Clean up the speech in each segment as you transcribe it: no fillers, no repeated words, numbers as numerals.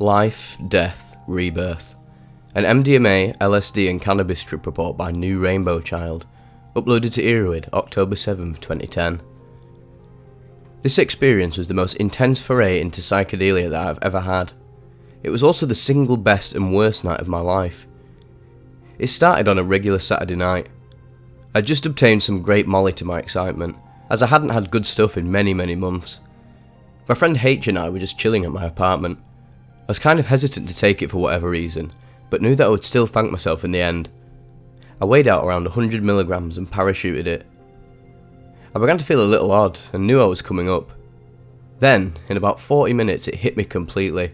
Life, Death, Rebirth. An MDMA, LSD and Cannabis trip report by New Rainbow Child. Uploaded to Earwid, October 7th, 2010. This experience was the most intense foray into psychedelia that I've ever had. It was also the single best and worst night of my life. It started on a regular Saturday night. I'd just obtained some great molly to my excitement, as I hadn't had good stuff in many months. My friend H and I were just chilling at my apartment. I was kind of hesitant to take it for whatever reason, but knew that I would still thank myself in the end. I weighed out around 100 milligrams and parachuted it. I began to feel a little odd and knew I was coming up. Then, in about 40 minutes, it hit me completely.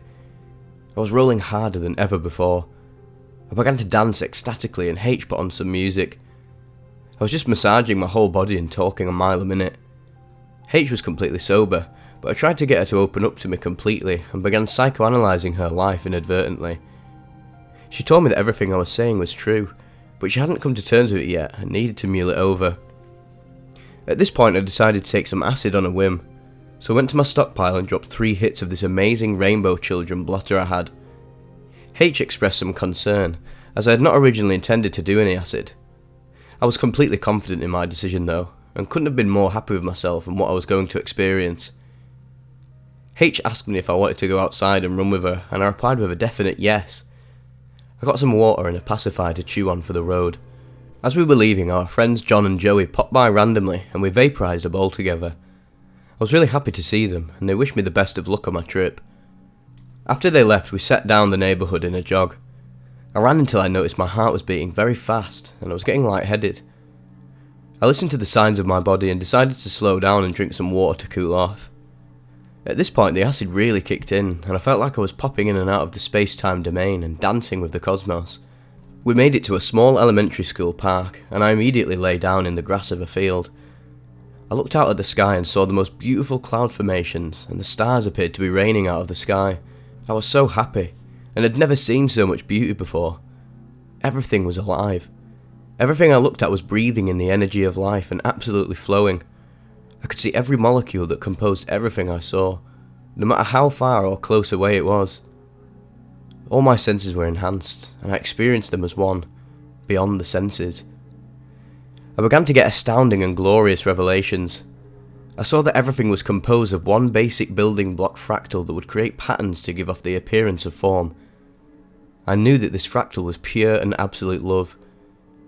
I was rolling harder than ever before. I began to dance ecstatically and H put on some music. I was just massaging my whole body and talking a mile a minute. H was completely sober, but I tried to get her to open up to me completely and began psychoanalyzing her life inadvertently. She told me that everything I was saying was true, but she hadn't come to terms with it yet and needed to mule it over. At this point I decided to take some acid on a whim, so I went to my stockpile and dropped 3 hits of this amazing Rainbow Children blotter I had. H expressed some concern, as I had not originally intended to do any acid. I was completely confident in my decision though, and couldn't have been more happy with myself and what I was going to experience. H asked me if I wanted to go outside and run with her, and I replied with a definite yes. I got some water and a pacifier to chew on for the road. As we were leaving, our friends John and Joey popped by randomly and we vaporised a bowl together. I was really happy to see them, and they wished me the best of luck on my trip. After they left, we sat down the neighbourhood in a jog. I ran until I noticed my heart was beating very fast and I was getting lightheaded. I listened to the signs of my body and decided to slow down and drink some water to cool off. At this point the acid really kicked in and I felt like I was popping in and out of the space-time domain and dancing with the cosmos. We made it to a small elementary school park and I immediately lay down in the grass of a field. I looked out at the sky and saw the most beautiful cloud formations and the stars appeared to be raining out of the sky. I was so happy and had never seen so much beauty before. Everything was alive. Everything I looked at was breathing in the energy of life and absolutely flowing. I could see every molecule that composed everything I saw, no matter how far or close away it was. All my senses were enhanced, and I experienced them as one, beyond the senses. I began to get astounding and glorious revelations. I saw that everything was composed of one basic building block fractal that would create patterns to give off the appearance of form. I knew that this fractal was pure and absolute love,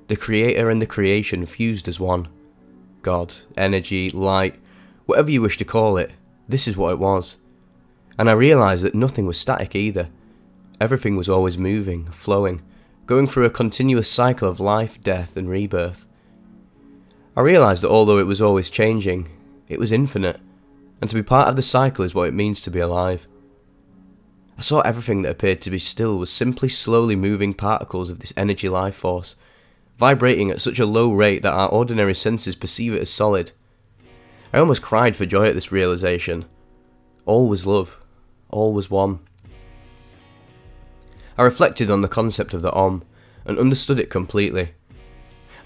the creator and the creation fused as one. God, energy, light, whatever you wish to call it, this is what it was. And I realised that nothing was static either. Everything was always moving, flowing, going through a continuous cycle of life, death and rebirth. I realised that although it was always changing, it was infinite, and to be part of the cycle is what it means to be alive. I saw everything that appeared to be still was simply slowly moving particles of this energy life force, vibrating at such a low rate that our ordinary senses perceive it as solid. I almost cried for joy at this realisation. All was love. All was one. I reflected on the concept of the Om, and understood it completely.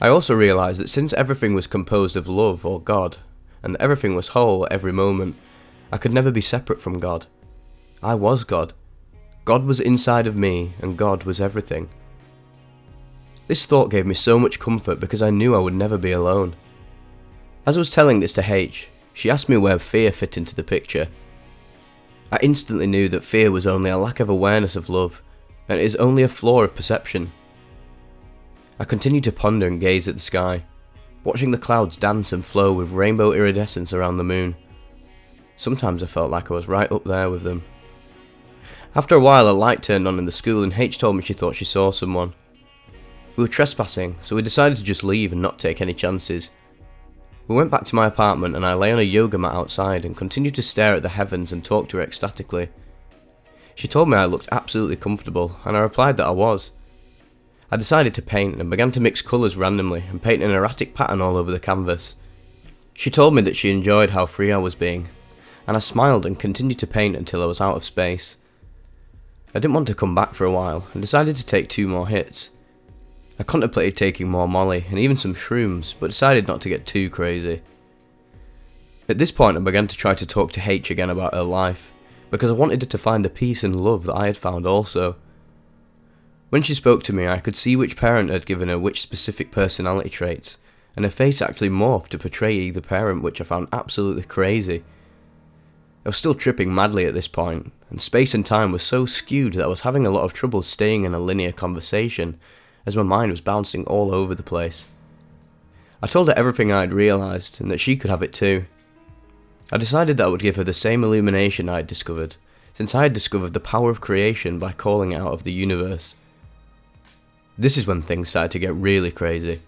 I also realised that since everything was composed of love or God, and that everything was whole at every moment, I could never be separate from God. I was God. God was inside of me, and God was everything. This thought gave me so much comfort because I knew I would never be alone. As I was telling this to H, she asked me where fear fit into the picture. I instantly knew that fear was only a lack of awareness of love, and it is only a flaw of perception. I continued to ponder and gaze at the sky, watching the clouds dance and flow with rainbow iridescence around the moon. Sometimes I felt like I was right up there with them. After a while a light turned on in the school and H told me she thought she saw someone. We were trespassing, so we decided to just leave and not take any chances. We went back to my apartment and I lay on a yoga mat outside and continued to stare at the heavens and talk to her ecstatically. She told me I looked absolutely comfortable and I replied that I was. I decided to paint and began to mix colours randomly and paint an erratic pattern all over the canvas. She told me that she enjoyed how free I was being, and I smiled and continued to paint until I was out of space. I didn't want to come back for a while and decided to take 2 more hits. I contemplated taking more molly and even some shrooms, but decided not to get too crazy. At this point I began to try to talk to H again about her life, because I wanted her to find the peace and love that I had found also. When she spoke to me, I could see which parent had given her which specific personality traits, and her face actually morphed to portray either parent, which I found absolutely crazy. I was still tripping madly at this point, and space and time was so skewed that I was having a lot of trouble staying in a linear conversation, as my mind was bouncing all over the place. I told her everything I had realised, and that she could have it too. I decided that I would give her the same illumination I had discovered, since I had discovered the power of creation by calling it out of the universe. This is when things started to get really crazy.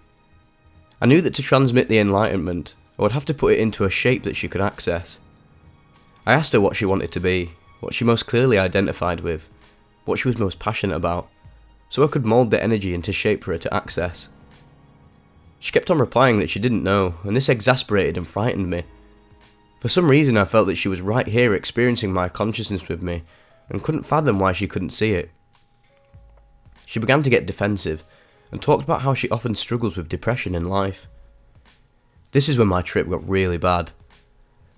I knew that to transmit the enlightenment, I would have to put it into a shape that she could access. I asked her what she wanted to be, what she most clearly identified with, what she was most passionate about, so I could mould the energy into shape for her to access. She kept on replying that she didn't know, and this exasperated and frightened me. For some reason I felt that she was right here experiencing my consciousness with me, and couldn't fathom why she couldn't see it. She began to get defensive, and talked about how she often struggles with depression in life. This is when my trip got really bad.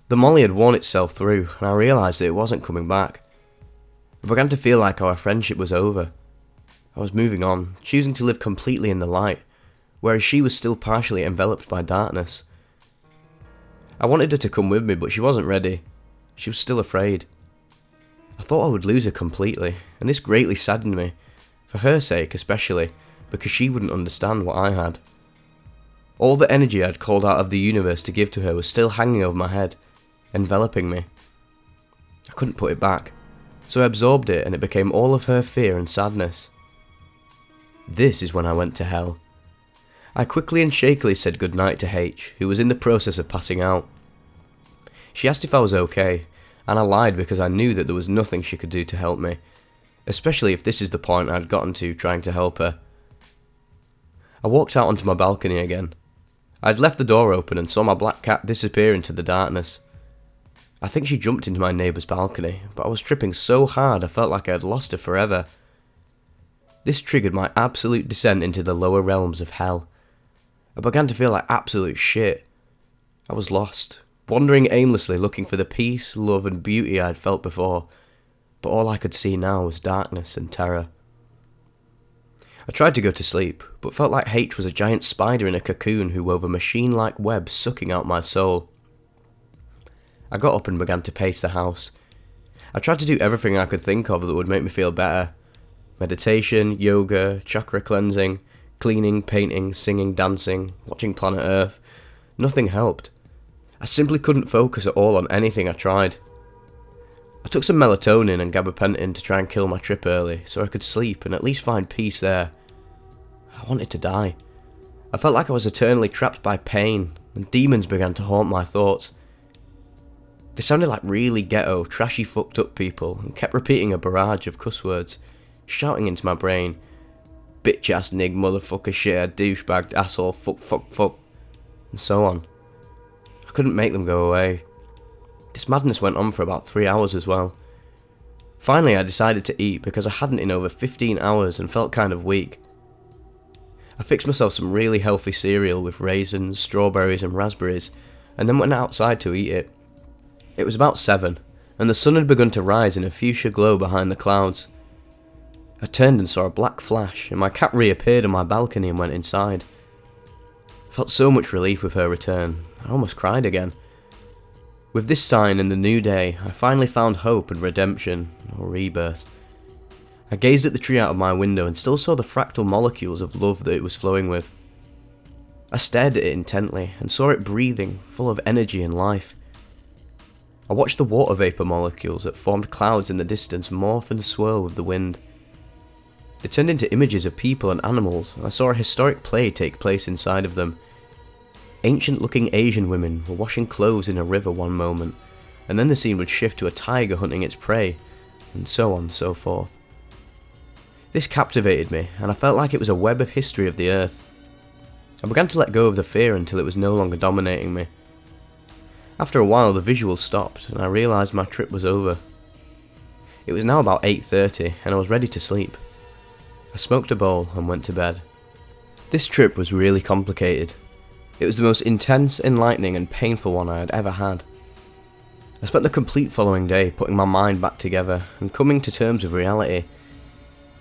The molly had worn itself through, and I realised that it wasn't coming back. I began to feel like our friendship was over. I was moving on, choosing to live completely in the light, whereas she was still partially enveloped by darkness. I wanted her to come with me, but she wasn't ready. She was still afraid. I thought I would lose her completely, and this greatly saddened me, for her sake especially, because she wouldn't understand what I had. All the energy I had called out of the universe to give to her was still hanging over my head, enveloping me. I couldn't put it back, so I absorbed it and it became all of her fear and sadness. This is when I went to hell. I quickly and shakily said goodnight to H, who was in the process of passing out. She asked if I was okay, and I lied because I knew that there was nothing she could do to help me, especially if this is the point I'd gotten to trying to help her. I walked out onto my balcony again. I'd left the door open and saw my black cat disappear into the darkness. I think she jumped into my neighbour's balcony, but I was tripping so hard I felt like I had lost her forever. This triggered my absolute descent into the lower realms of hell. I began to feel like absolute shit. I was lost, wandering aimlessly looking for the peace, love and beauty I had felt before, but all I could see now was darkness and terror. I tried to go to sleep, but felt like H was a giant spider in a cocoon who wove a machine-like web sucking out my soul. I got up and began to pace the house. I tried to do everything I could think of that would make me feel better. Meditation, yoga, chakra cleansing, cleaning, painting, singing, dancing, watching Planet Earth. Nothing helped. I simply couldn't focus at all on anything I tried. I took some melatonin and gabapentin to try and kill my trip early, so I could sleep and at least find peace there. I wanted to die. I felt like I was eternally trapped by pain, and demons began to haunt my thoughts. They sounded like really ghetto, trashy fucked up people, and kept repeating a barrage of cuss words, shouting into my brain, bitch ass nig, motherfucker, shit, douchebag, asshole, fuck, and so on. I couldn't make them go away. This madness went on for about 3 hours as well. Finally I decided to eat because I hadn't in over 15 hours and felt kind of weak. I fixed myself some really healthy cereal with raisins, strawberries and raspberries, and then went outside to eat it. It was about 7, and the sun had begun to rise in a fuchsia glow behind the clouds. I turned and saw a black flash, and my cat reappeared on my balcony and went inside. I felt so much relief with her return, I almost cried again. With this sign and the new day, I finally found hope and redemption, or rebirth. I gazed at the tree out of my window and still saw the fractal molecules of love that it was flowing with. I stared at it intently and saw it breathing, full of energy and life. I watched the water vapour molecules that formed clouds in the distance morph and swirl with the wind. They turned into images of people and animals, and I saw a historic play take place inside of them. Ancient-looking Asian women were washing clothes in a river one moment, and then the scene would shift to a tiger hunting its prey, and so on and so forth. This captivated me, and I felt like it was a web of history of the earth. I began to let go of the fear until it was no longer dominating me. After a while the visuals stopped, and I realised my trip was over. It was now about 8:30, and I was ready to sleep. I smoked a bowl and went to bed. This trip was really complicated. It was the most intense, enlightening and painful one I had ever had. I spent the complete following day putting my mind back together and coming to terms with reality.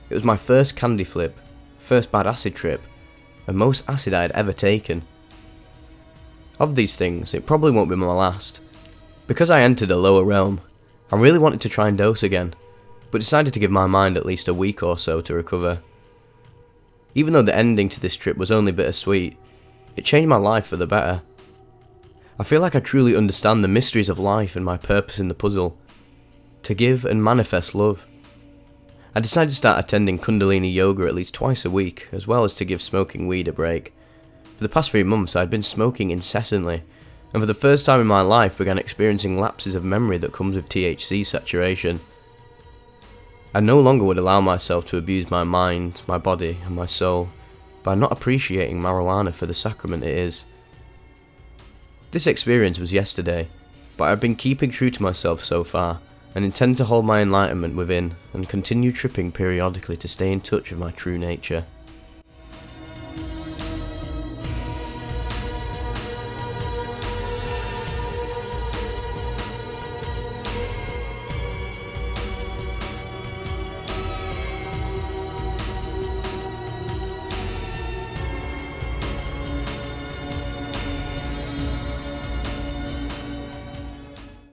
It was my first candy flip, first bad acid trip, and most acid I had ever taken. Of these things, it probably won't be my last. Because I entered a lower realm, I really wanted to try and dose again, but decided to give my mind at least a week or so to recover. Even though the ending to this trip was only bittersweet, it changed my life for the better. I feel like I truly understand the mysteries of life and my purpose in the puzzle: to give and manifest love. I decided to start attending Kundalini yoga at least twice a week, as well as to give smoking weed a break. For the past 3 months I had been smoking incessantly, and for the first time in my life began experiencing lapses of memory that comes with THC saturation. I no longer would allow myself to abuse my mind, my body and my soul by not appreciating marijuana for the sacrament it is. This experience was yesterday, but I've been keeping true to myself so far, and intend to hold my enlightenment within and continue tripping periodically to stay in touch with my true nature.